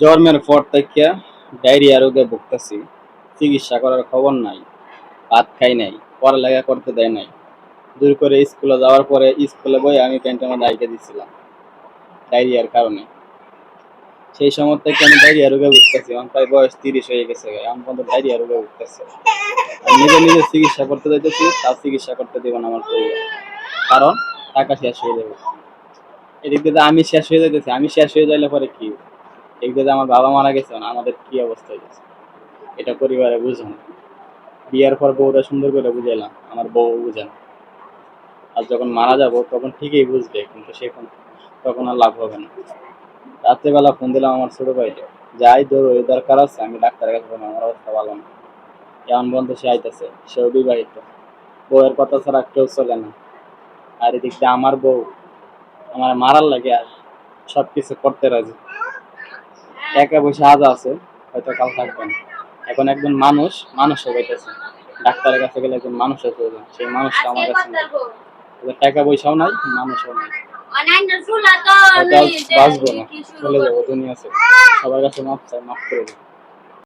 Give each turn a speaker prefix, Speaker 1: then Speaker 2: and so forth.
Speaker 1: জন্মের পর থেকে ডায়রিয়া রোগে ভুগতেছি। চিকিৎসা করার খবর নাই, ভাত খাই নাই, পড়ালেখা করতে দেয় নাই। দূর করে স্কুলে যাওয়ার পরে স্কুলে বই আমি প্যান্টের মধ্যে আইকে দিছিলাম ডায়রিয়ার কারণে। সেই সময় থেকে আমি ডায়রিয়া রোগে ভুগতেছি। আমার প্রায় বয়স 30 হয়ে গেছে, এখন পর্যন্ত ডায়রিয়া রোগে ভুগতেছে। আমি নিজে নিজে চিকিৎসা করতে যাইতেছি, তার চিকিৎসা করতে দেব না আমার পরিবার, কারণ টাকা শেষ হয়ে যাবে। এদিক দিয়ে আমি শেষ হয়ে যাইতেছি, আমি শেষ হয়ে যাইলে পরে কি? এদিক দিয়ে আমার বাবা মারা গেছে, আমাদের কি অবস্থা হয়ে গেছে এটা পরিবারে বুঝে না। বিয়ার পর বউটা সুন্দর করে বুঝাইলাম, আমার বউ বুঝে না। আর যখন মারা যাব তখন ঠিকই বুঝবে, কিন্তু তখন আর লাভ হবে না। রাত্রেবেলা ফোন দিলাম আমার ছোট ভাইকে, যাই ধরো এই দরকার আছে, আমি ডাক্তারের কাছে যাবো, আমার অবস্থা ভালো না। এমন বন্ধু সে আইতেছে, সেও বিবাহিত, বউয়ের কথা ছাড়া কেউ চলে না। আর এদিক দিয়ে আমার বউ আমার মারার লাগে আর সবকিছু করতে রাজি। টাকা পয়সা আজ আছে, হয়তো কাল থাকবে না। এখন একজন মানুষ হইতেছে, ডাক্তারের কাছে গেলে একজন মানুষের প্রয়োজন, সেই মানুষটা আমার কাছে নেই। টাকা পয়সাও নাই, মানুষও নাই, হয়তো আজ বাঁচবো না, চলে যাবো দুনিয়া থেকে। সবার কাছে মাফ চাই, মাফ করে দিন।